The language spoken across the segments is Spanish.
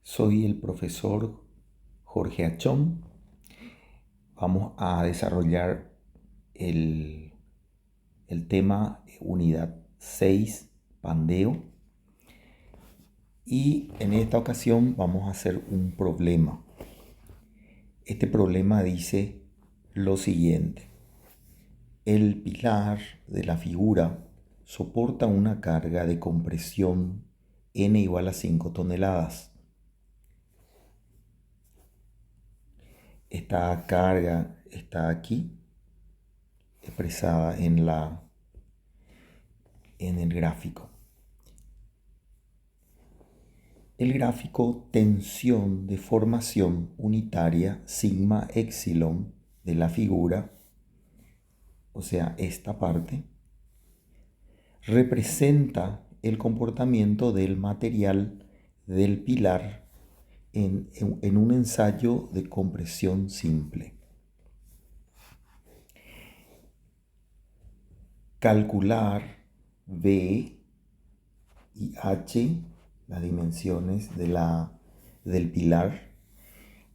Soy el profesor Jorge Achón. Vamos a desarrollar el, el tema unidad 6, pandeo. Y en esta ocasión vamos a hacer un problema. Este problema dice lo siguiente. El pilar de la figura soporta una carga de compresión N igual a 5 toneladas. Esta carga está aquí, expresada en el gráfico. El gráfico tensión de formación unitaria sigma epsilon de la figura, o sea, esta parte, representa el comportamiento del material del pilar en un ensayo de compresión simple. Calcular V y H, las dimensiones del pilar,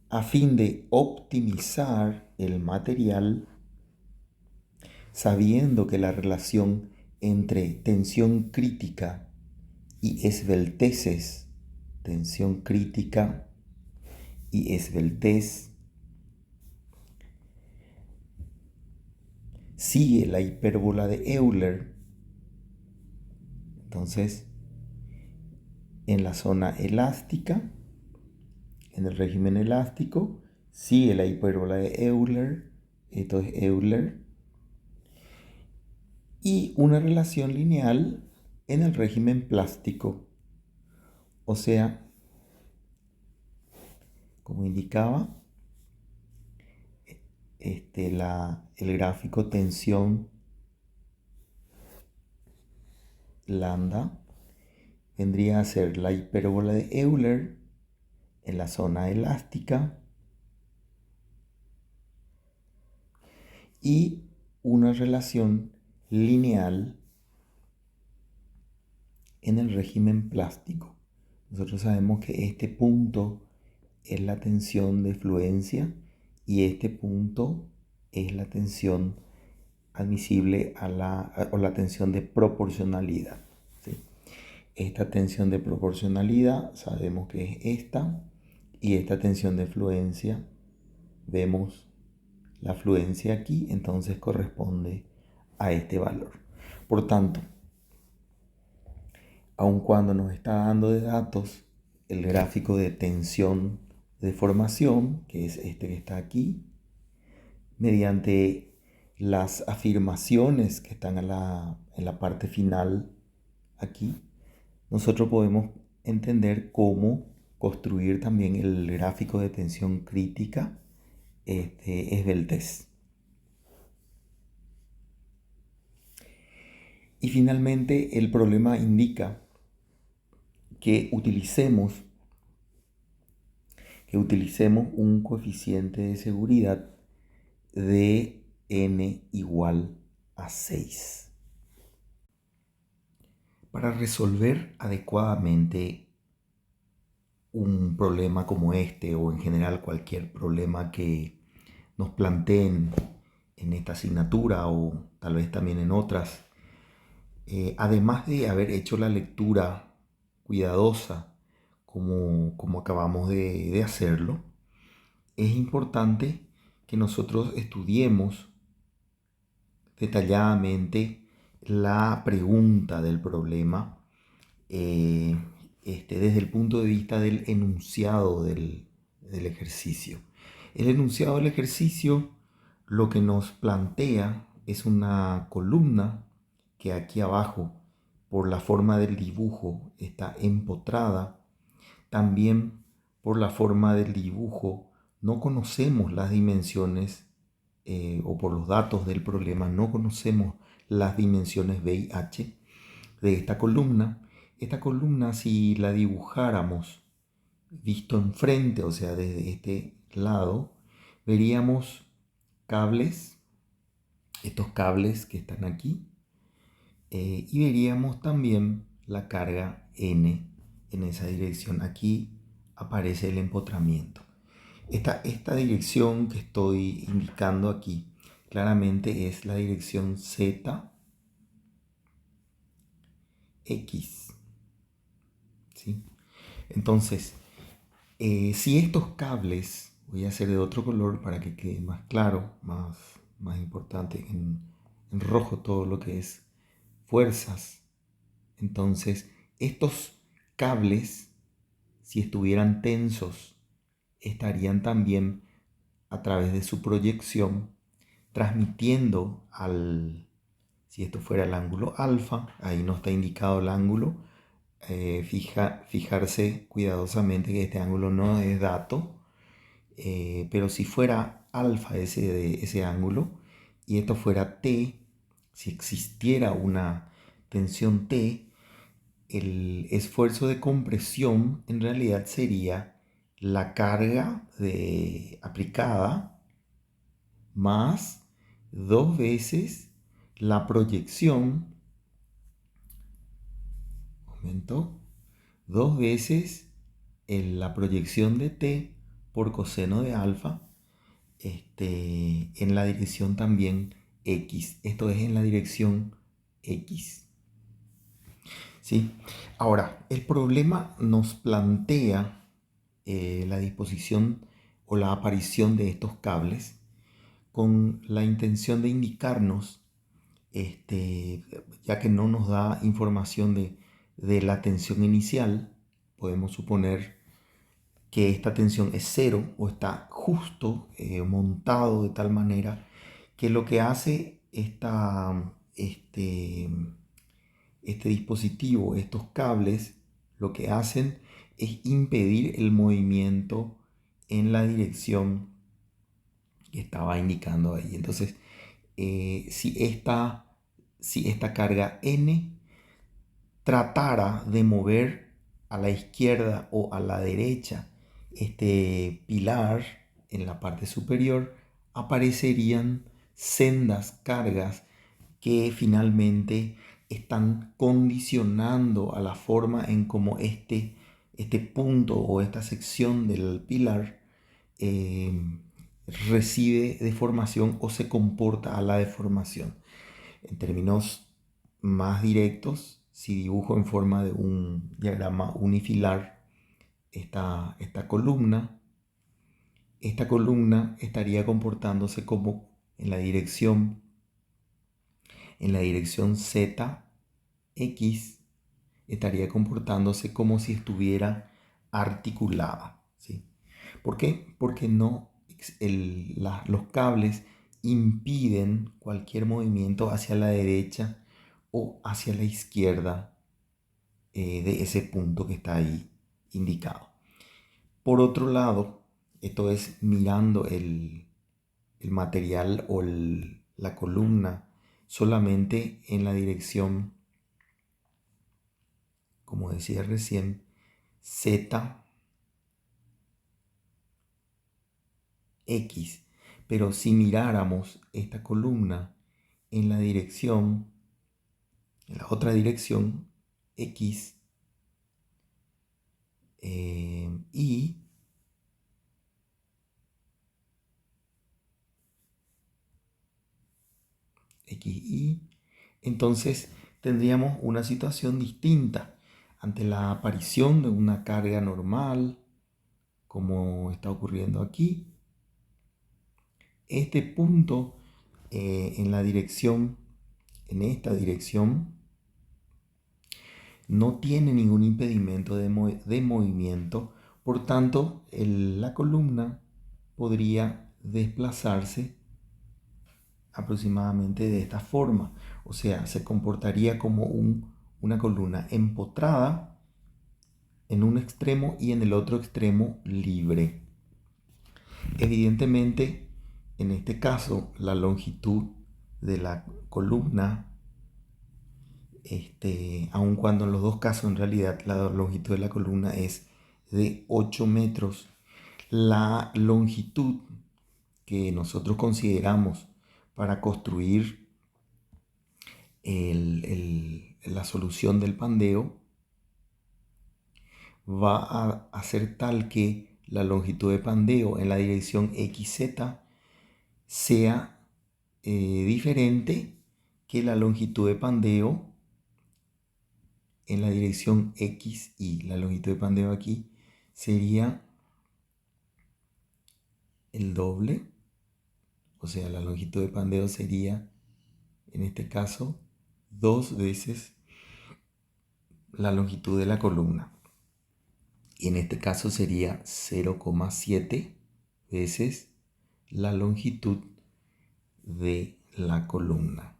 a fin de optimizar el material, sabiendo que la relación entre tensión crítica y esbelteces, tensión crítica y esbeltez, sigue la hipérbola de Euler. Entonces, en la zona elástica, en el régimen elástico, sigue la hipérbola de Euler, esto es Euler, y una relación lineal en el régimen plástico. O sea, como indicaba, el gráfico tensión lambda vendría a ser la hipérbola de Euler en la zona elástica y una relación lineal en el régimen plástico. Nosotros sabemos que este punto es la tensión de fluencia y este punto es la tensión admisible o la tensión de proporcionalidad, ¿sí? Esta tensión de proporcionalidad sabemos que es esta, y esta tensión de fluencia, vemos la fluencia aquí, entonces corresponde a este valor. Por tanto, aun cuando nos está dando de datos el gráfico de tensión de formación, que es este que está aquí, mediante las afirmaciones que están en la parte final aquí, nosotros podemos entender cómo construir también el gráfico de tensión crítica, esbeltez. Y finalmente el problema indica que utilicemos un coeficiente de seguridad de n igual a 6. Para resolver adecuadamente un problema como este, o en general cualquier problema que nos planteen en esta asignatura o tal vez también en otras, además de haber hecho la lectura cuidadosa como acabamos de hacerlo, es importante que nosotros estudiemos detalladamente la pregunta del problema desde el punto de vista del enunciado del ejercicio. El enunciado del ejercicio lo que nos plantea es una columna que aquí abajo, por la forma del dibujo, está empotrada. También por la forma del dibujo no conocemos las dimensiones, o por los datos del problema no conocemos las dimensiones B y H de esta columna. Esta columna, si la dibujáramos visto enfrente, o sea, desde este lado, veríamos cables, estos cables que están aquí, y veríamos también la carga N en esa dirección. Aquí aparece el empotramiento. Esta dirección que estoy indicando aquí claramente es la dirección ZX. ¿Sí? Entonces, si estos cables, voy a hacer de otro color para que quede más claro, más importante, en rojo todo lo que es fuerzas. Entonces, estos cables, si estuvieran tensos, estarían también a través de su proyección transmitiendo si esto fuera el ángulo alfa, ahí no está indicado el ángulo, fijarse cuidadosamente que este ángulo no es dato, pero si fuera alfa ese ángulo y esto fuera T, si existiera una tensión T, el esfuerzo de compresión en realidad sería la carga aplicada más dos veces la proyección, dos veces la proyección de t por coseno de alfa en la dirección también x. Esto es en la dirección x. ¿Sí? Ahora, el problema nos plantea la disposición o la aparición de estos cables con la intención de indicarnos, ya que no nos da información de la tensión inicial, podemos suponer que esta tensión es cero o está justo montado de tal manera que lo que hace este dispositivo, estos cables, lo que hacen es impedir el movimiento en la dirección que estaba indicando ahí. Entonces, si esta carga N tratara de mover a la izquierda o a la derecha este pilar en la parte superior, aparecerían sendas cargas que finalmente están condicionando a la forma en cómo este punto o esta sección del pilar eh, recibe deformación o se comporta a la deformación. En términos más directos, si dibujo en forma de un diagrama unifilar esta columna, estaría comportándose como en la dirección Z, X, estaría comportándose como si estuviera articulada. ¿Sí? ¿Por qué? Porque los cables impiden cualquier movimiento hacia la derecha o hacia la izquierda de ese punto que está ahí indicado. Por otro lado, esto es mirando el material o la columna solamente en la dirección, como decía recién, Z, X. Pero si miráramos esta columna en la otra dirección, X, Y, XY, entonces tendríamos una situación distinta ante la aparición de una carga normal, como está ocurriendo aquí. Este punto en esta dirección, no tiene ningún impedimento de movimiento, por tanto la columna podría desplazarse aproximadamente de esta forma, o sea, se comportaría como una columna empotrada en un extremo y en el otro extremo libre. Evidentemente, en este caso, la longitud de la columna, aun cuando en los dos casos en realidad la longitud de la columna es de 8 metros, la longitud que nosotros consideramos para construir la solución del pandeo va a ser tal que la longitud de pandeo en la dirección XZ sea diferente que la longitud de pandeo en la dirección XY. La longitud de pandeo aquí sería el doble, o sea, la longitud de pandeo sería, en este caso, 2 veces la longitud de la columna. Y en este caso sería 0,7 veces la longitud de la columna.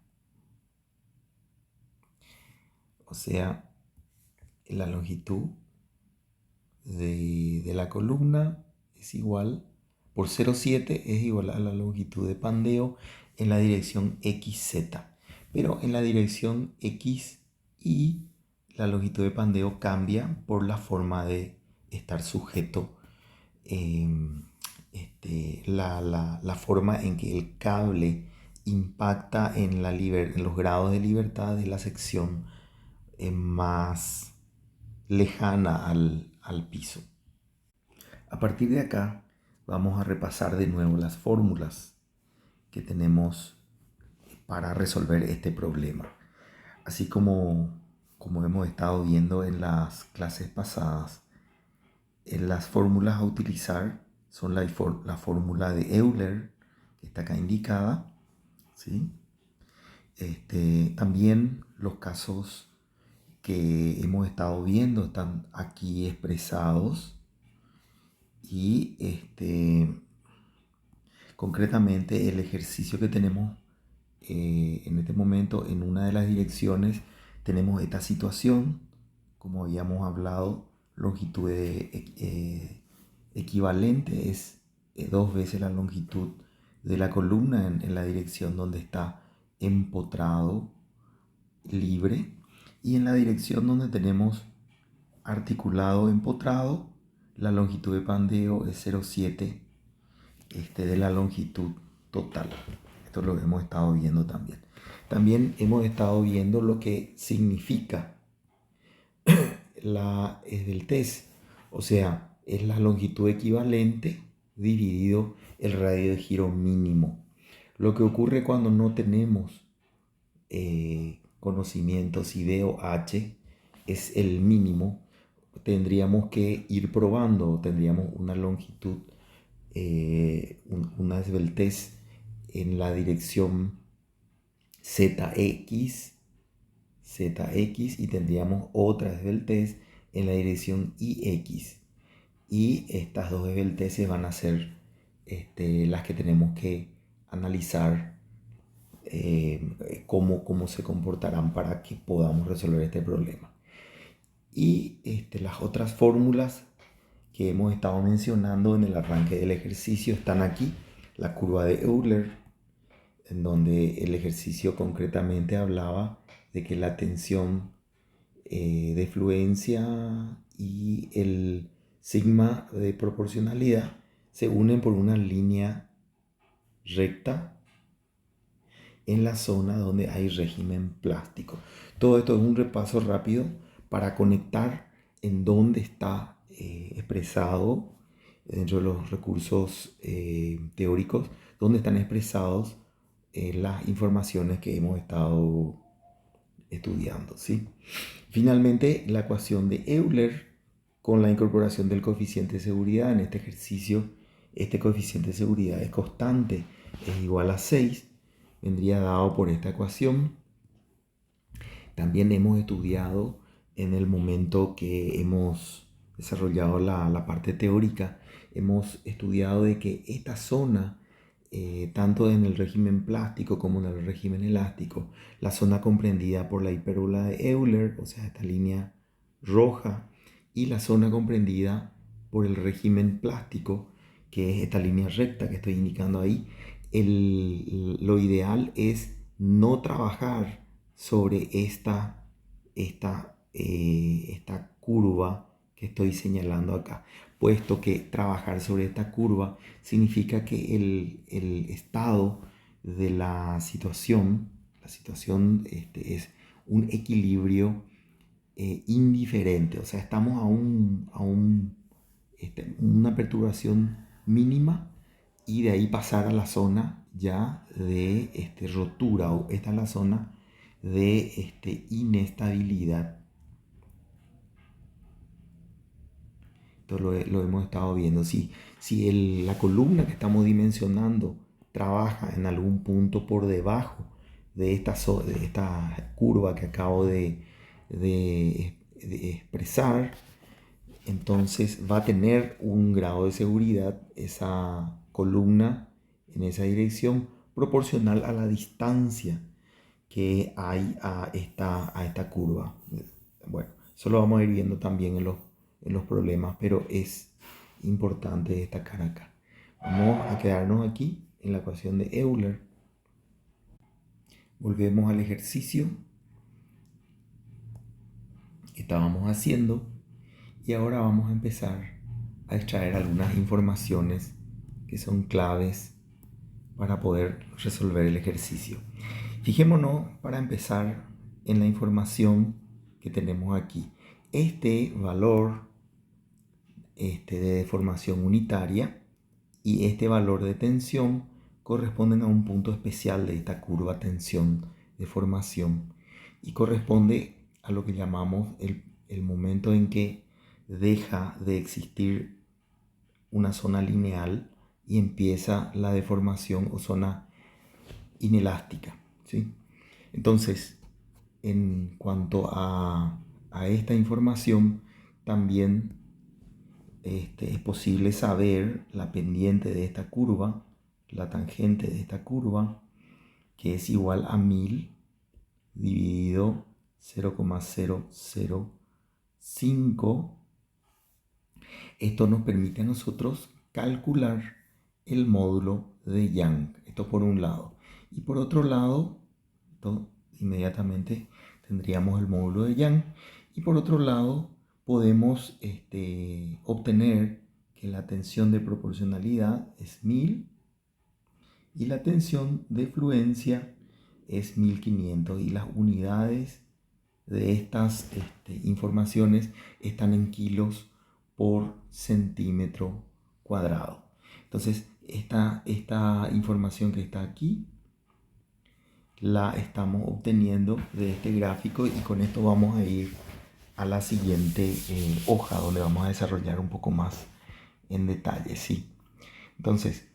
O sea, la longitud de la columna es igual, por 0,7 es igual a la longitud de pandeo en la dirección XZ. Pero en la dirección XY la longitud de pandeo cambia por la forma de estar sujeto, la forma en que el cable impacta en los grados de libertad de la sección más lejana al piso. A partir de acá vamos a repasar de nuevo las fórmulas que tenemos para resolver este problema. Así como hemos estado viendo en las clases pasadas, las fórmulas a utilizar son la fórmula de Euler, que está acá indicada, ¿sí? También los casos que hemos estado viendo están aquí expresados y concretamente el ejercicio que tenemos en este momento en una de las direcciones tenemos esta situación, como habíamos hablado, longitud equivalente es 2 veces la longitud de la columna en la dirección donde está empotrado libre, y en la dirección donde tenemos articulado empotrado la longitud de pandeo es 0,7 de la longitud total. Esto lo hemos estado viendo también. También hemos estado viendo lo que significa la esbeltez, o sea, es la longitud equivalente dividido el radio de giro mínimo. Lo que ocurre cuando no tenemos conocimiento si D o H es el mínimo, tendríamos que ir probando, tendríamos una longitud, una esbeltez en la dirección ZX y tendríamos otra esbeltez en la dirección IX. Y estas dos esbelteces van a ser las que tenemos que analizar cómo se comportarán para que podamos resolver este problema. Y las otras fórmulas que hemos estado mencionando en el arranque del ejercicio están aquí. La curva de Euler, en donde el ejercicio concretamente hablaba de que la tensión de fluencia y el sigma de proporcionalidad se unen por una línea recta en la zona donde hay régimen plástico. Todo esto es un repaso rápido para conectar en dónde está expresado dentro de los recursos teóricos, dónde están expresados las informaciones que hemos estado estudiando, ¿sí? Finalmente, la ecuación de Euler con la incorporación del coeficiente de seguridad en este ejercicio. Este coeficiente de seguridad es constante, es igual a 6, vendría dado por esta ecuación. También hemos estudiado en el momento que hemos desarrollado la parte teórica, hemos estudiado de que esta zona, tanto en el régimen plástico como en el régimen elástico, la zona comprendida por la hipérbola de Euler, o sea, esta línea roja, y la zona comprendida por el régimen plástico, que es esta línea recta que estoy indicando ahí, lo ideal es no trabajar sobre esta curva que estoy señalando acá, puesto que trabajar sobre esta curva significa que el estado de la situación es un equilibrio indiferente, o sea, estamos una perturbación mínima y de ahí pasar a la zona ya de rotura, o esta es la zona de inestabilidad. Esto lo hemos estado viendo. Si la columna que estamos dimensionando trabaja en algún punto por debajo de esta curva que acabo de expresar, entonces va a tener un grado de seguridad esa columna en esa dirección proporcional a la distancia que hay a esta curva. Bueno, eso lo vamos a ir viendo también en los problemas, pero es importante destacar acá. Vamos a quedarnos aquí en la ecuación de Euler. Volvemos al ejercicio que estábamos haciendo y ahora vamos a empezar a extraer algunas informaciones que son claves para poder resolver el ejercicio. Fijémonos para empezar en la información que tenemos aquí. Este valor de deformación unitaria y este valor de tensión corresponden a un punto especial de esta curva tensión-deformación y corresponde a lo que llamamos el momento en que deja de existir una zona lineal y empieza la deformación o zona inelástica, ¿sí? Entonces, en cuanto a esta información, también es posible saber la pendiente de esta curva, la tangente de esta curva, que es igual a 1000 dividido 0,005. Esto nos permite a nosotros calcular el módulo de Young. Esto por un lado. Y por otro lado, inmediatamente tendríamos el módulo de Young. Y por otro lado, podemos obtener que la tensión de proporcionalidad es 1000 y la tensión de fluencia es 1500. Y las unidades de estas informaciones están en kilos por centímetro cuadrado. Entonces, esta información que está aquí la estamos obteniendo de este gráfico y con esto vamos a ir a la siguiente hoja donde vamos a desarrollar un poco más en detalle, ¿sí? Entonces,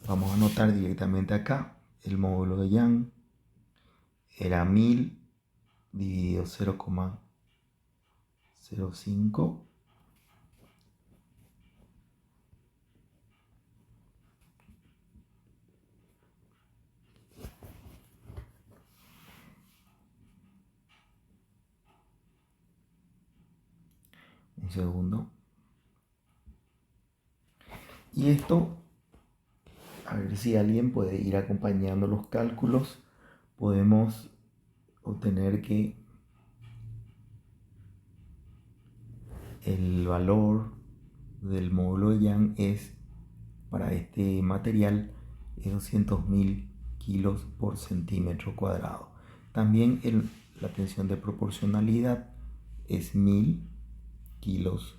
vamos a anotar directamente acá el módulo de Young era 1000 dividido 0,05. Un segundo. Y esto, a ver si alguien puede ir acompañando los cálculos, podemos obtener que el valor del módulo de Young es, para este material, es 200.000 kilos por centímetro cuadrado. También la tensión de proporcionalidad es 1000 kilos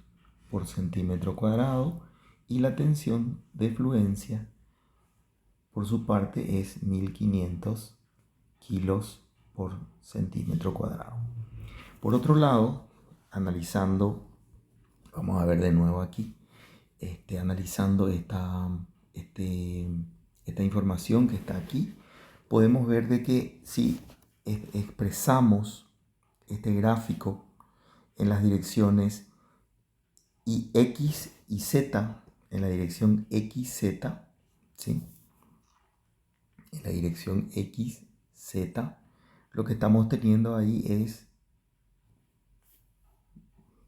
por centímetro cuadrado y la tensión de fluencia por su parte es 1500 kilos por centímetro cuadrado. Por otro lado, analizando, vamos a ver de nuevo aquí, analizando esta información que está aquí, podemos ver de que si expresamos este gráfico en las direcciones y X y Z, en la dirección XZ, ¿sí? En la dirección XZ, lo que estamos teniendo ahí es,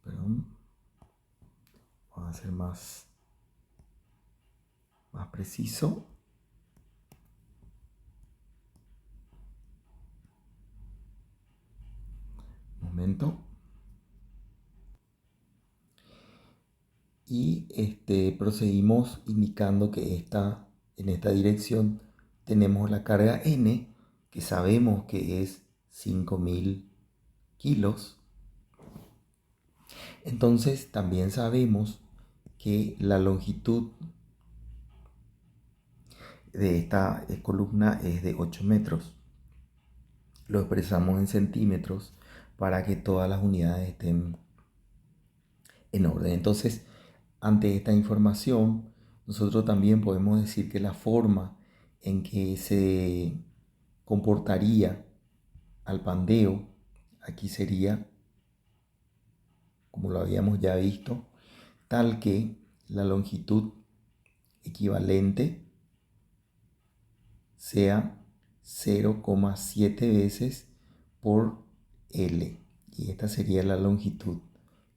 perdón, vamos a ser más preciso. Un momento. Y procedimos indicando que en esta dirección tenemos la carga N, que sabemos que es 5000 kilos. Entonces también sabemos que la longitud de esta columna es de 8 metros. Lo expresamos en centímetros para que todas las unidades estén en orden. Entonces, ante esta información, nosotros también podemos decir que la forma en que se comportaría al pandeo aquí sería, como lo habíamos ya visto, tal que la longitud equivalente sea 0,7 veces por L. Y esta sería la longitud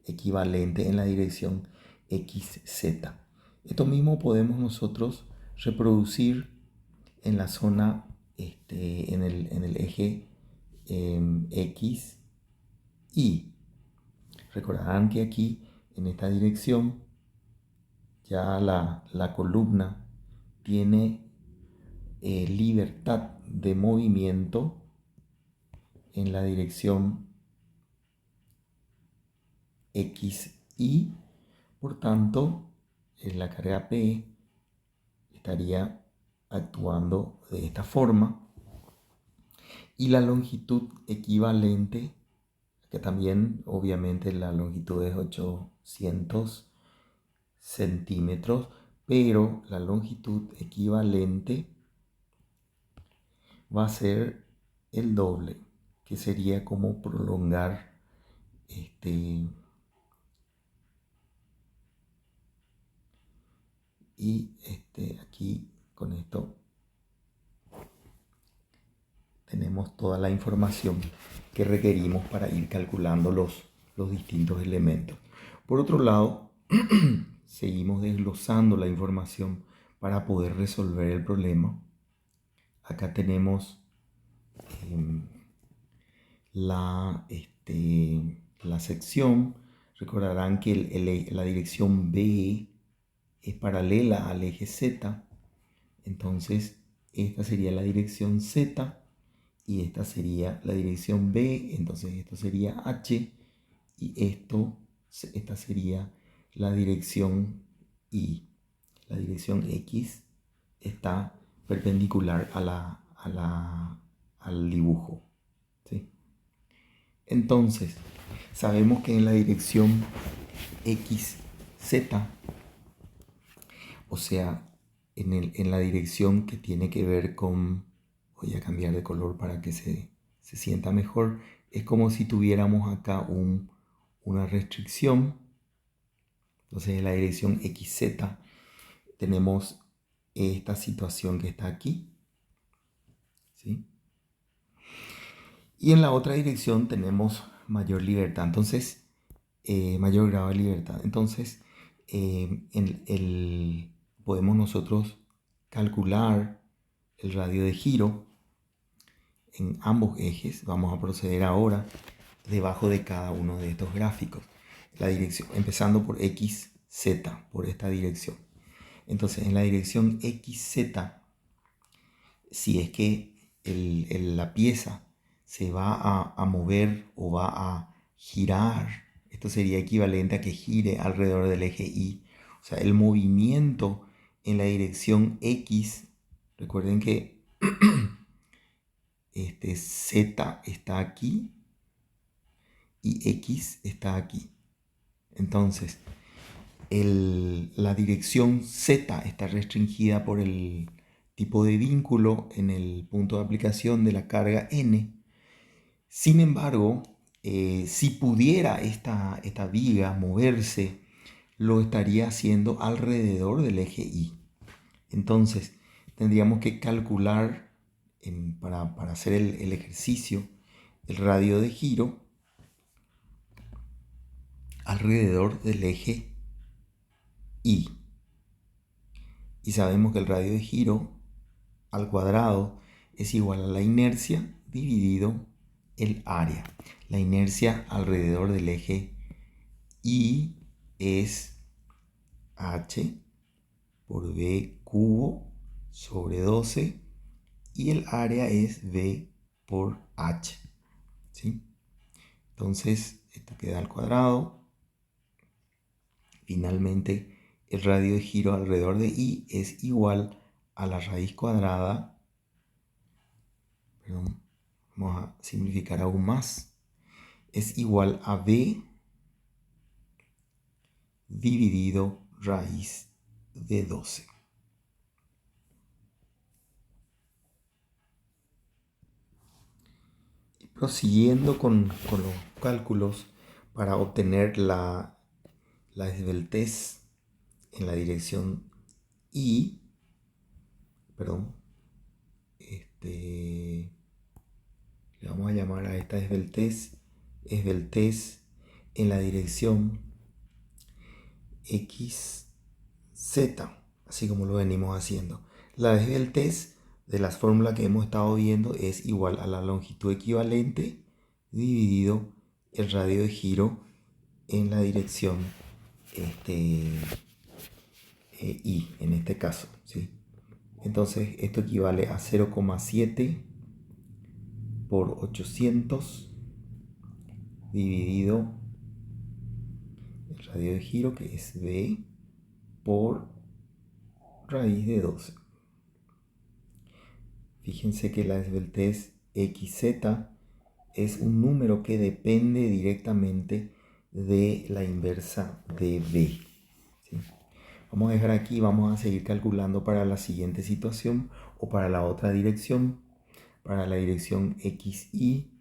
equivalente en la dirección XZ. Esto mismo podemos nosotros reproducir en la zona, en el eje X, Y. Recordarán que aquí, en esta dirección, ya la columna tiene libertad de movimiento en la dirección XY. Por tanto, la carga P estaría actuando de esta forma. Y la longitud equivalente, que también obviamente la longitud es 800 centímetros, pero la longitud equivalente va a ser el doble, que sería como prolongar aquí con esto tenemos toda la información que requerimos para ir calculando los distintos elementos. Por otro lado, seguimos desglosando la información para poder resolver el problema. Acá tenemos la sección. Recordarán que la dirección B es paralela al eje Z. Entonces, esta sería la dirección Z y esta sería la dirección B. Entonces, esto sería H y esta sería la dirección Y. La dirección X está perpendicular al dibujo, ¿sí? Entonces, sabemos que en la dirección XZ, o sea, en la dirección que tiene que ver con, voy a cambiar de color para que se sienta mejor, es como si tuviéramos acá una restricción. Entonces en la dirección XZ tenemos esta situación que está aquí, ¿sí? Y en la otra dirección tenemos mayor libertad, entonces mayor grado de libertad. Entonces podemos nosotros calcular el radio de giro en ambos ejes. Vamos a proceder ahora debajo de cada uno de estos gráficos. La dirección, empezando por XZ, por esta dirección. Entonces en la dirección XZ, si es que la pieza se va a mover o va a girar, esto sería equivalente a que gire alrededor del eje Y. O sea, el movimiento en la dirección X, recuerden que Z está aquí y X está aquí. Entonces, la dirección Z está restringida por el tipo de vínculo en el punto de aplicación de la carga N. Sin embargo, si pudiera esta viga moverse, lo estaría haciendo alrededor del eje Y. Entonces, tendríamos que calcular para hacer el ejercicio el radio de giro alrededor del eje Y. Y sabemos que el radio de giro al cuadrado es igual a la inercia dividido el área. La inercia alrededor del eje Y es H por V cubo sobre 12 y el área es V por H, ¿sí? Entonces esto queda al cuadrado. Finalmente el radio de giro alrededor de i es igual a la raíz cuadrada. Perdón, vamos a simplificar aún más. Es igual a b dividido raíz de 12. Y prosiguiendo con los cálculos para obtener la esbeltez en la dirección i, perdón, le vamos a llamar a esta esbeltez en la dirección x, z, así como lo venimos haciendo. La esbeltez de las fórmulas que hemos estado viendo es igual a la longitud equivalente dividido el radio de giro en la dirección y en este caso, ¿sí? Entonces esto equivale a 0,7 por 800 dividido el radio de giro, que es b, por raíz de 12. Fíjense que la esbeltez xz es un número que depende directamente de la inversa de b, ¿sí? Vamos a dejar aquí, vamos a seguir calculando para la siguiente situación o para la otra dirección. Para la dirección xy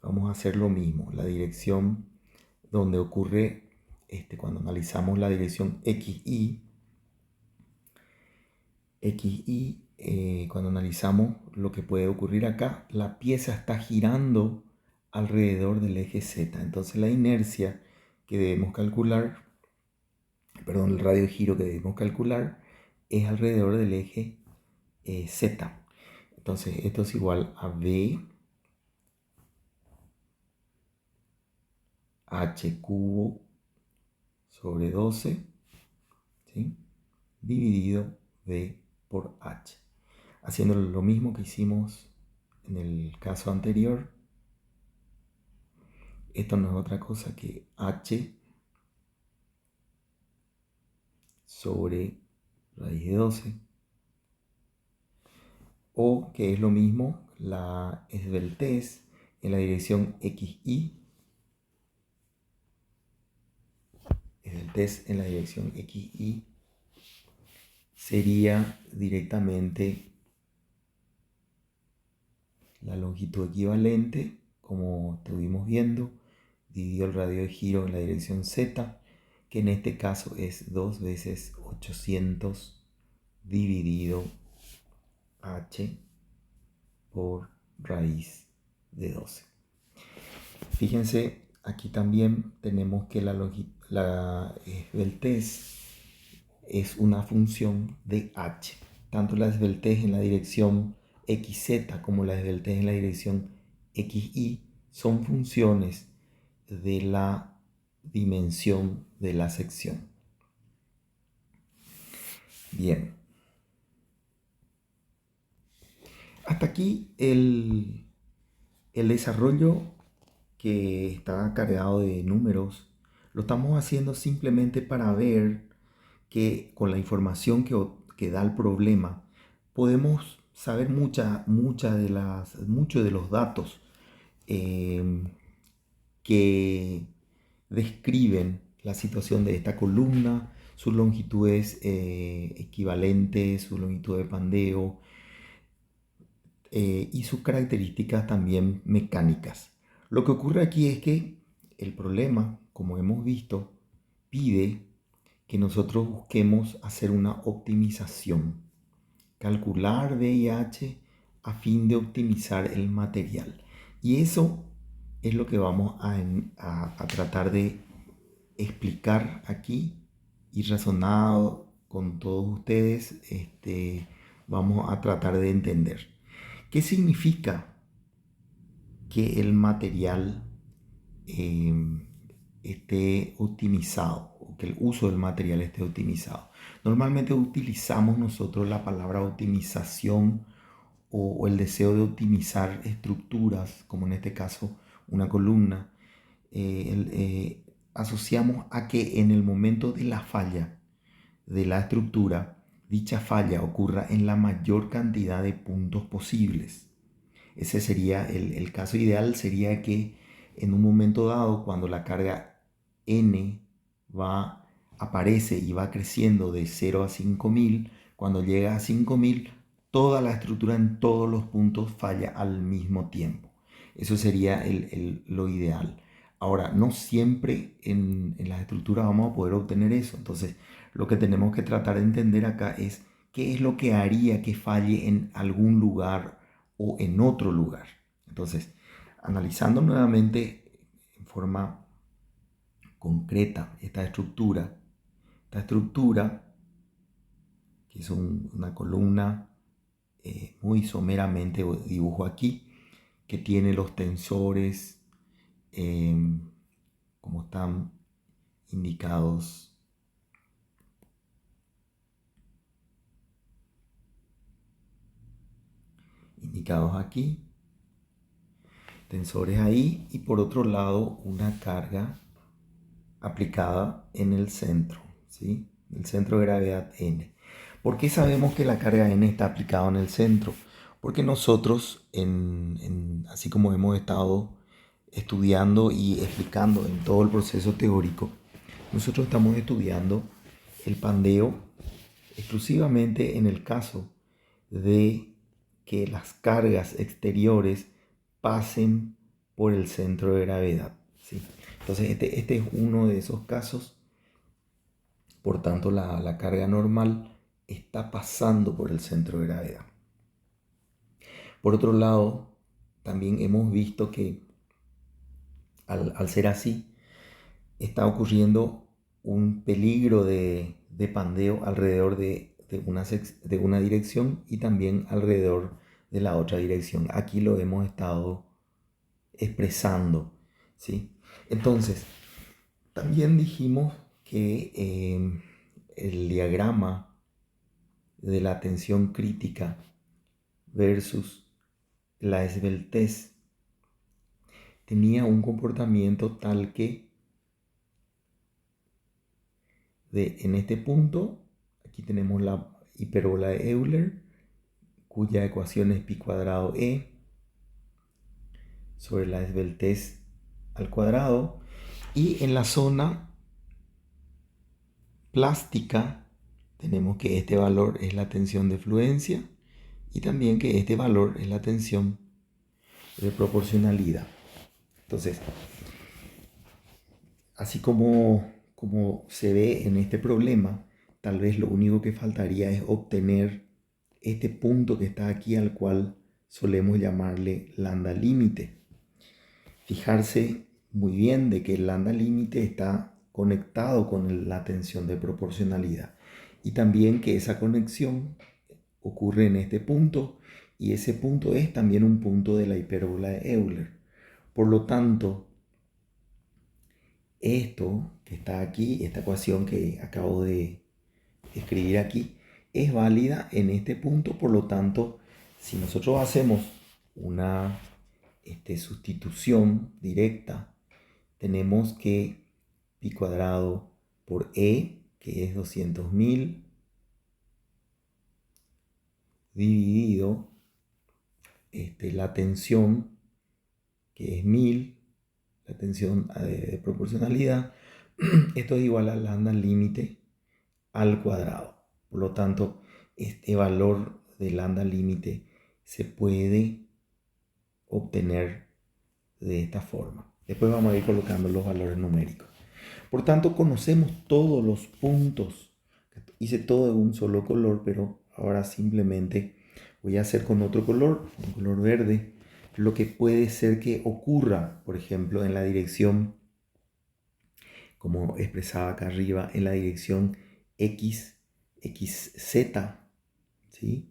vamos a hacer lo mismo. La dirección donde ocurre, cuando analizamos la dirección xy, cuando analizamos lo que puede ocurrir acá, la pieza está girando alrededor del eje z. Entonces la inercia que debemos calcular, perdón, el radio de giro que debemos calcular es alrededor del eje z. Entonces esto es igual a b h cubo sobre 12, ¿sí? Dividido b por h. Haciendo lo mismo que hicimos en el caso anterior. Esto no es otra cosa que h sobre raíz de 12, o que es lo mismo la esbeltez en la dirección xy, esbeltez en la dirección xy sería directamente la longitud equivalente, como estuvimos viendo, dividido el radio de giro en la dirección z, que en este caso es 2 veces 800 dividido h por raíz de 12. Fíjense, aquí también tenemos que la esbeltez es una función de h. Tanto la esbeltez en la dirección xz como la esbeltez en la dirección xy son funciones de la dimensión de la sección. Bien. Hasta aquí el desarrollo, que está cargado de números, lo estamos haciendo simplemente para ver que con la información que da el problema podemos saber muchos de los datos que describen la situación de esta columna, sus longitudes equivalentes, su longitud de pandeo y sus características también mecánicas. Lo que ocurre aquí es que el problema, como hemos visto, pide que nosotros busquemos hacer una optimización, calcular VIH a fin de optimizar el material. Y eso es lo que vamos a tratar de explicar aquí y razonado con todos ustedes, vamos a tratar de entender. ¿Qué significa que el material esté optimizado, o que el uso del material esté optimizado? Normalmente utilizamos nosotros la palabra optimización o el deseo de optimizar estructuras, como en este caso una columna, asociamos a que en el momento de la falla de la estructura, dicha falla ocurra en la mayor cantidad de puntos posibles. Ese sería el caso ideal, sería que en un momento dado, cuando la carga N aparece y va creciendo de 0 a 5000, cuando llega a 5000, toda la estructura en todos los puntos falla al mismo tiempo. Eso sería lo ideal. Ahora, no siempre en las estructuras vamos a poder obtener eso. Entonces, lo que tenemos que tratar de entender acá es qué es lo que haría que falle en algún lugar o en otro lugar. Entonces, analizando nuevamente en forma concreta esta estructura que es una columna muy someramente dibujo aquí, que tiene los tensores como están indicados aquí, tensores ahí, y por otro lado una carga aplicada en el centro, ¿sí? El centro de gravedad N. ¿Por qué sabemos que la carga N está aplicada en el centro? Porque nosotros, así como hemos estado estudiando y explicando en todo el proceso teórico, nosotros estamos estudiando el pandeo exclusivamente en el caso de que las cargas exteriores pasen por el centro de gravedad, ¿sí? Entonces este es uno de esos casos. Por tanto, la carga normal está pasando por el centro de gravedad. Por otro lado, también hemos visto que al ser así, está ocurriendo un peligro de pandeo alrededor de una dirección y también alrededor de la otra dirección. Aquí lo hemos estado expresando, ¿sí? Entonces, también dijimos que el diagrama de la tensión crítica versus la esbeltez tenía un comportamiento tal que en este punto, aquí tenemos la hipérbola de Euler, cuya ecuación es pi cuadrado E sobre la esbeltez al cuadrado, y en la zona plástica tenemos que este valor es la tensión de fluencia y también que este valor es la tensión de proporcionalidad. Entonces, así como se ve en este problema, tal vez lo único que faltaría es obtener este punto que está aquí, al cual solemos llamarle lambda límite. Fijarse muy bien de que el lambda límite está conectado con la tensión de proporcionalidad, y también que esa conexión ocurre en este punto, y ese punto es también un punto de la hipérbola de Euler. Por lo tanto, esto que está aquí, esta ecuación que acabo de escribir aquí, es válida en este punto. Por lo tanto, si nosotros hacemos una sustitución directa, tenemos que pi cuadrado por E, que es 200.000, dividido la tensión, que es 1000, la tensión de proporcionalidad, esto es igual a lambda límite al cuadrado. Por lo tanto, este valor de lambda límite se puede obtener de esta forma. Después vamos a ir colocando los valores numéricos. Por tanto, conocemos todos los puntos. Hice todo de un solo color, pero ahora simplemente voy a hacer con otro color, un color verde, lo que puede ser que ocurra, por ejemplo, en la dirección, como expresaba acá arriba, en la dirección XZ, ¿sí?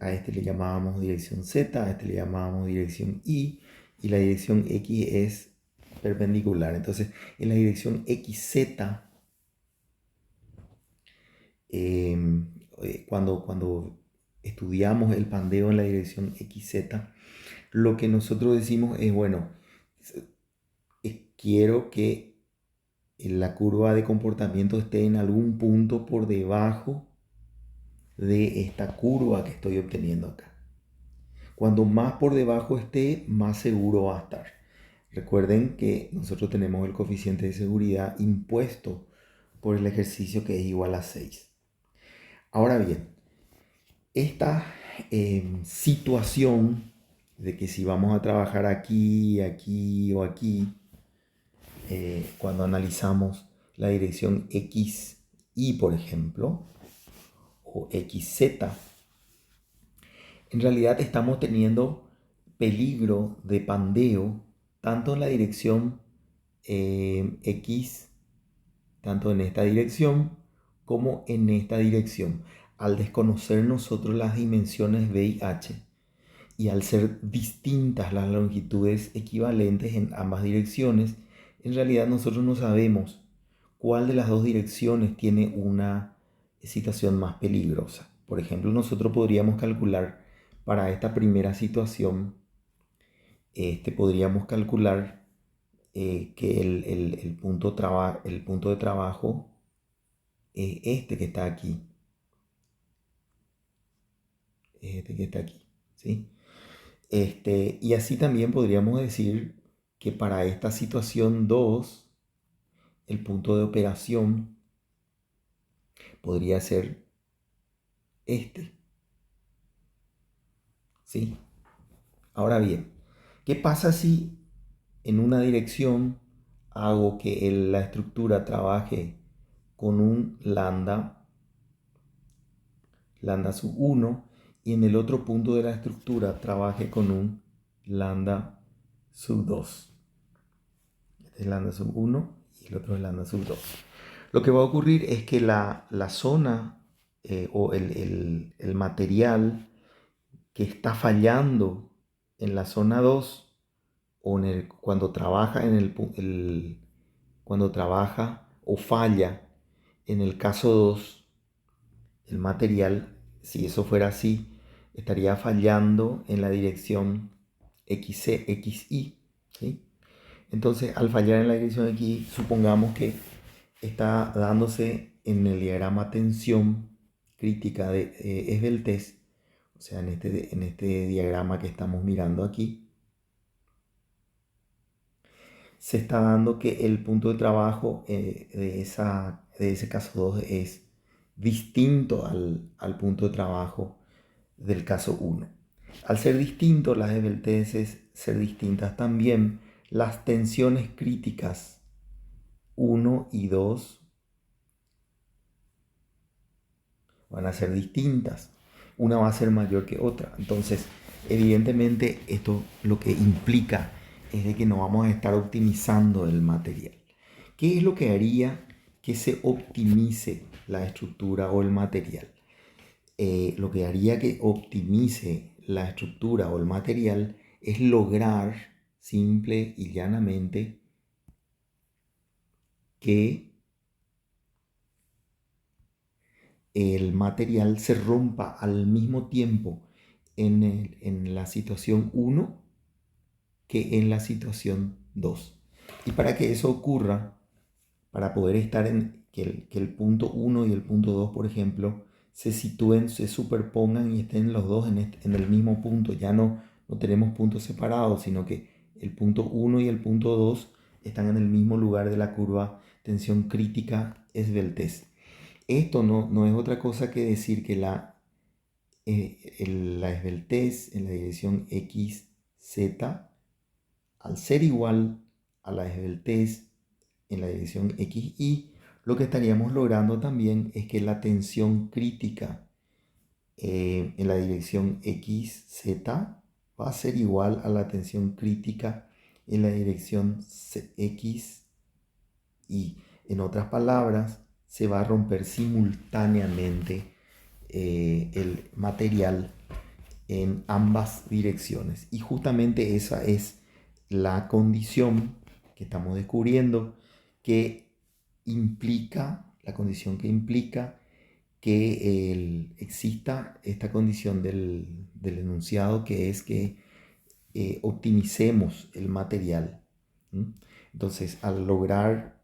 A este le llamábamos dirección Z, a este le llamábamos dirección Y, y la dirección X es perpendicular. Entonces, en la dirección XZ, cuando estudiamos el pandeo en la dirección XZ, lo que nosotros decimos es, bueno, quiero que la curva de comportamiento esté en algún punto por debajo de esta curva que estoy obteniendo acá. Cuando más por debajo esté, más seguro va a estar. Recuerden que nosotros tenemos el coeficiente de seguridad impuesto por el ejercicio, que es igual a 6. Ahora bien, esta situación de que si vamos a trabajar aquí, aquí o aquí, cuando analizamos la dirección XY, por ejemplo, o XZ, en realidad estamos teniendo peligro de pandeo tanto en la dirección X, tanto en esta dirección como en esta dirección, al desconocer nosotros las dimensiones B y H, y al ser distintas las longitudes equivalentes en ambas direcciones, en realidad nosotros no sabemos cuál de las dos direcciones tiene una situación más peligrosa. Por ejemplo, nosotros podríamos calcular para esta primera situación, podríamos calcular que el punto de trabajo es este que está aquí. Este que está aquí, ¿sí? Y así también podríamos decir que para esta situación 2, el punto de operación podría ser este, ¿sí? Ahora bien, ¿qué pasa si en una dirección hago que la estructura trabaje con un lambda sub 1 y en el otro punto de la estructura trabaje con un lambda sub 2? Este es lambda sub 1 y el otro es lambda sub 2. Lo que va a ocurrir es que la zona o el material que está fallando en la zona 2 o cuando trabaja cuando trabaja o falla en el caso 2, el material, si eso fuera así, estaría fallando en la dirección XY, ¿sí? Entonces, al fallar en la dirección XY, supongamos que está dándose en el diagrama tensión crítica de esbeltez, o sea, en este diagrama que estamos mirando aquí, se está dando que el punto de trabajo de ese caso 2 es distinto al punto de trabajo del caso 1. Al ser distinto, las esbelteces ser distintas también, las tensiones críticas 1 y 2 van a ser distintas. Una va a ser mayor que otra. Entonces, evidentemente, esto lo que implica es de que no vamos a estar optimizando el material. ¿Qué es lo que haría que se optimice la estructura o el material? Lo que haría que optimice la estructura o el material es lograr simple y llanamente que el material se rompa al mismo tiempo en la situación 1 que en la situación 2. Y para que eso ocurra, para poder estar que el punto 1 y el punto 2, por ejemplo, se sitúen, se superpongan y estén los dos en el mismo punto. Ya no tenemos puntos separados, sino que el punto 1 y el punto 2 están en el mismo lugar de la curva tensión crítica esbeltez. Esto no es otra cosa que decir que la esbeltez en la dirección XZ, al ser igual a la esbeltez en la dirección XY, lo que estaríamos logrando también es que la tensión crítica en la dirección XZ va a ser igual a la tensión crítica en la dirección XY. En otras palabras, se va a romper simultáneamente el material en ambas direcciones. Y justamente esa es la condición que estamos descubriendo que implica, la condición que implica que exista esta condición del enunciado, que es que optimicemos el material. Entonces, al lograr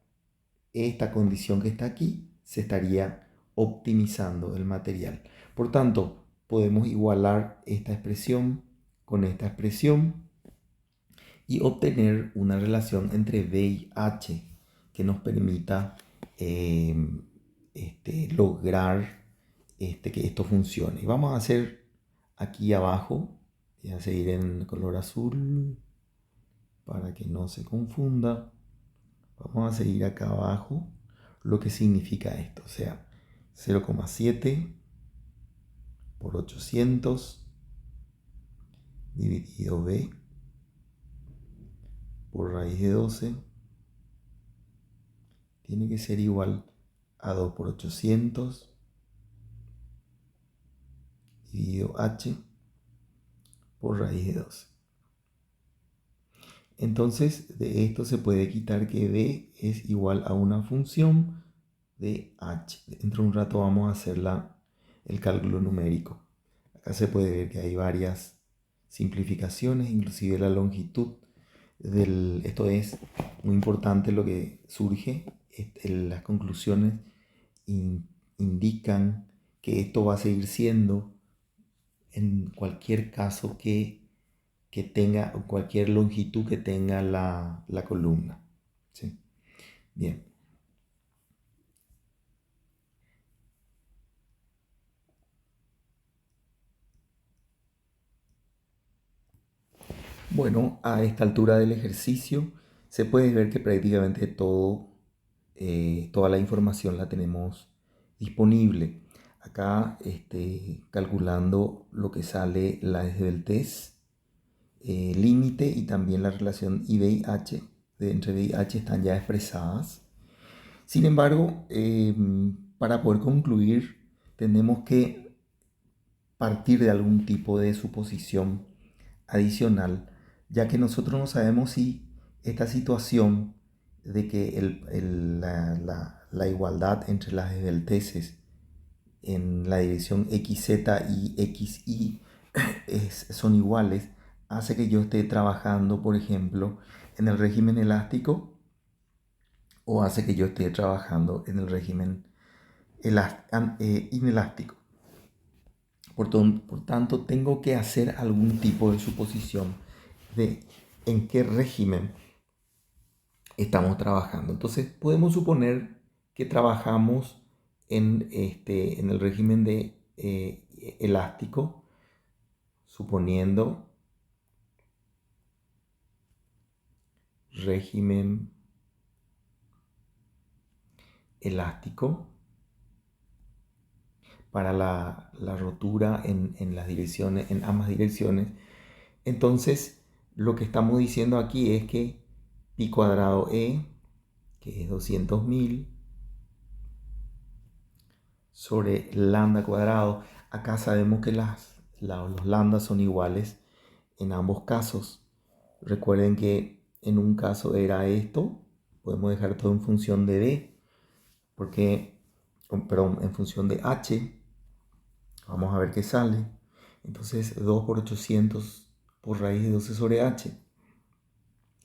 esta condición que está aquí, se estaría optimizando el material. Por tanto, podemos igualar esta expresión con esta expresión y obtener una relación entre B y H que nos permita eh, lograr que esto funcione. Y vamos a hacer aquí abajo, voy a seguir en color azul para que no se confunda. Vamos a seguir acá abajo lo que significa esto, o sea, 0,7 por 800 dividido B por raíz de 12 tiene que ser igual a 2 por 800 dividido H por raíz de 12. Entonces, de esto se puede quitar que B es igual a una función de H. Dentro de un rato vamos a hacer el cálculo numérico. Acá se puede ver que hay varias simplificaciones, inclusive la longitud esto es muy importante lo que surge. Las conclusiones indican que esto va a seguir siendo en cualquier caso que tenga, cualquier longitud que tenga la columna. ¿Sí? Bien. Bueno, a esta altura del ejercicio se puede ver que prácticamente toda la información la tenemos disponible. Acá calculando lo que sale la del test, límite y también la relación IB entre B y H están ya expresadas. Sin embargo, para poder concluir tenemos que partir de algún tipo de suposición adicional, ya que nosotros no sabemos si esta situación de que la igualdad entre las desdelteces en la dirección XZ y XY son iguales, hace que yo esté trabajando, por ejemplo, en el régimen elástico o hace que yo esté trabajando en el régimen inelástico. Por tanto, tengo que hacer algún tipo de suposición de en qué régimen estamos trabajando. Entonces, podemos suponer que trabajamos en el régimen de elástico, suponiendo régimen elástico para la rotura en las direcciones, en ambas direcciones. Entonces, lo que estamos diciendo aquí es que pi cuadrado E, que es 200.000, sobre lambda cuadrado. Acá sabemos que los lambdas son iguales en ambos casos. Recuerden que en un caso era esto, podemos dejar todo en función de B, perdón, en función de H. Vamos a ver qué sale. Entonces 2 por 800 por raíz de 12 sobre H.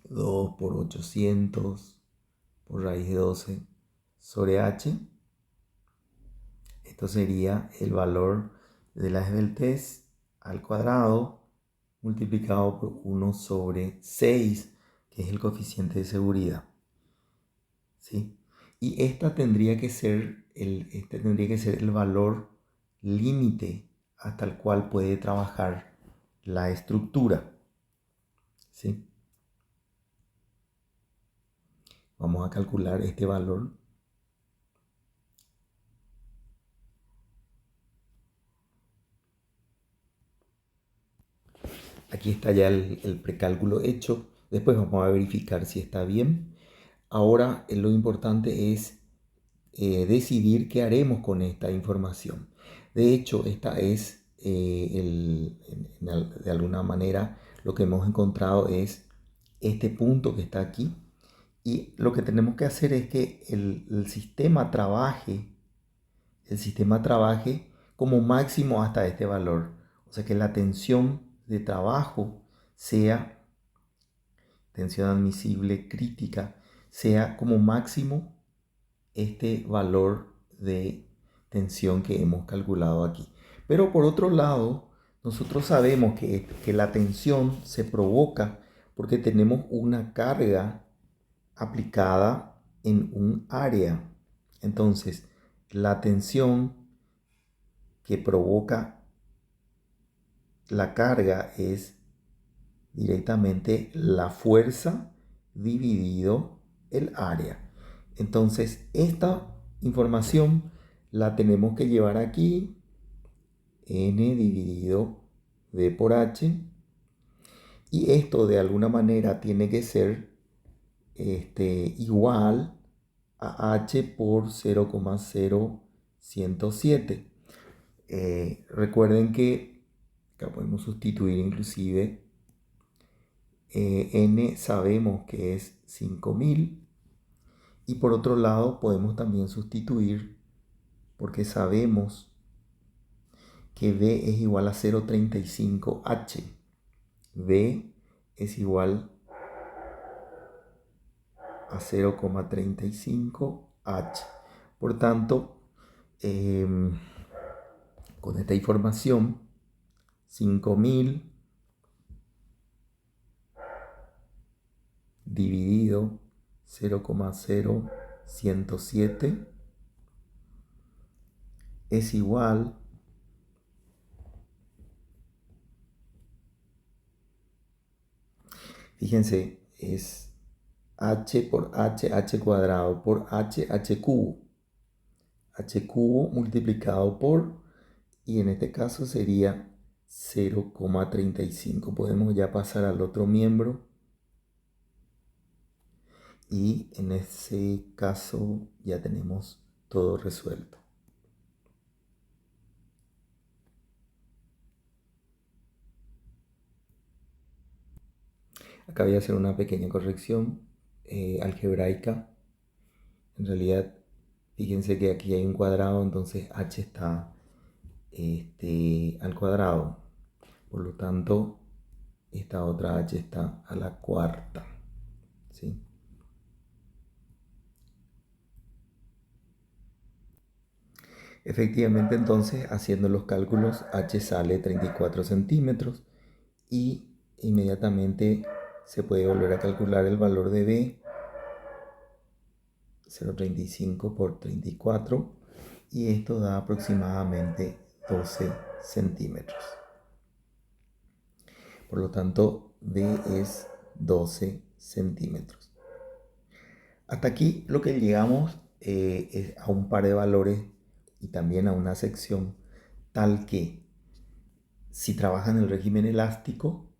2 por 800 por raíz de 12 sobre H. Esto sería el valor de la esbeltez al cuadrado multiplicado por 1 sobre 6, que es el coeficiente de seguridad. ¿Sí? Y este tendría que ser el valor límite hasta el cual puede trabajar la estructura. ¿Sí? Vamos a calcular este valor. Aquí está ya el precálculo hecho. Después vamos a verificar si está bien. Ahora lo importante es decidir qué haremos con esta información. De hecho, esta es de alguna manera lo que hemos encontrado es este punto que está aquí. Y lo que tenemos que hacer es que el sistema trabaje como máximo hasta este valor. O sea, que la tensión de trabajo sea tensión admisible crítica, sea como máximo este valor de tensión que hemos calculado aquí. Pero por otro lado, nosotros sabemos que la tensión se provoca porque tenemos una carga aplicada en un área. Entonces, la tensión que provoca la carga es directamente la fuerza dividido el área. Entonces, esta información la tenemos que llevar aquí, N dividido V por H, y esto de alguna manera tiene que ser igual a H por 0,0107. Recuerden que acá podemos sustituir inclusive N sabemos que es 5000, y por otro lado podemos también sustituir porque sabemos que V es igual a 0,35H. V es igual a 0,35H. Por tanto, con esta información, 5000 dividido 0,0107 es igual fíjense, es H por H, H cuadrado por H, H cubo. H cubo multiplicado por, y en este caso sería 0,35. Podemos ya pasar al otro miembro. Y en ese caso ya tenemos todo resuelto. Acá voy a hacer una pequeña corrección algebraica. En realidad, fíjense que aquí hay un cuadrado, entonces h está al cuadrado. Por lo tanto, esta otra h está a la cuarta. ¿Sí? Efectivamente, entonces, haciendo los cálculos, h sale 34 centímetros y inmediatamente se puede volver a calcular el valor de B, 0,35 por 34, y esto da aproximadamente 12 centímetros. Por lo tanto, B es 12 centímetros. Hasta aquí lo que llegamos es a un par de valores y también a una sección tal que si trabajan en el régimen elástico,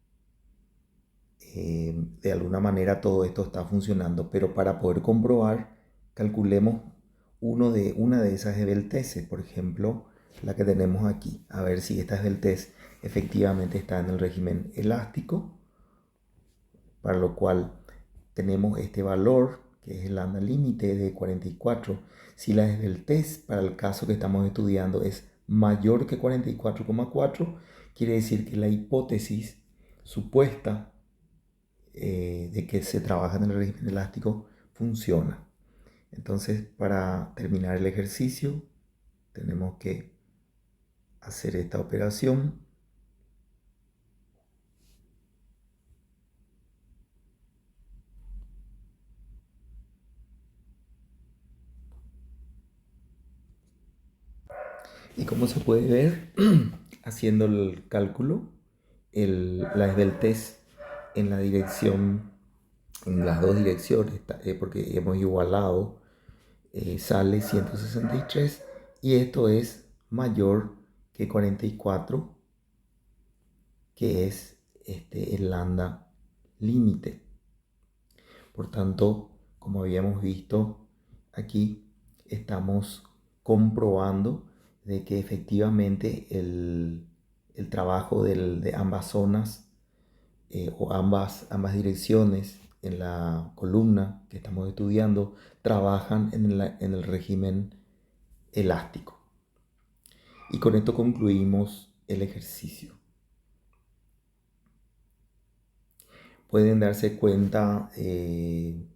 de alguna manera todo esto está funcionando, pero para poder comprobar, calculemos una de esas esbelteces, por ejemplo, la que tenemos aquí, a ver si esta esbeltez efectivamente está en el régimen elástico, para lo cual tenemos este valor, que es el lambda límite de 44. Si la esbeltez para el caso que estamos estudiando es mayor que 44,4, quiere decir que la hipótesis supuesta de que se trabaja en el régimen elástico funciona. Entonces, para terminar el ejercicio, tenemos que hacer esta operación. Y como se puede ver, haciendo el cálculo, la esbeltez en la dirección, en las dos direcciones, porque hemos igualado, sale 163, y esto es mayor que 44, que es el lambda límite. Por tanto, como habíamos visto aquí, estamos comprobando de que efectivamente el trabajo de ambas zonas o ambas direcciones en la columna que estamos estudiando trabajan en el régimen elástico. Y con esto concluimos el ejercicio. pueden darse cuenta de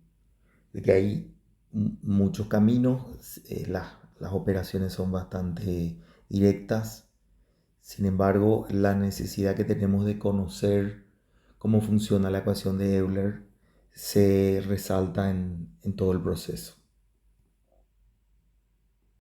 que hay muchos caminos. Las operaciones son bastante directas. Sin embargo, la necesidad que tenemos de conocer cómo funciona la ecuación de Euler se resalta en todo el proceso.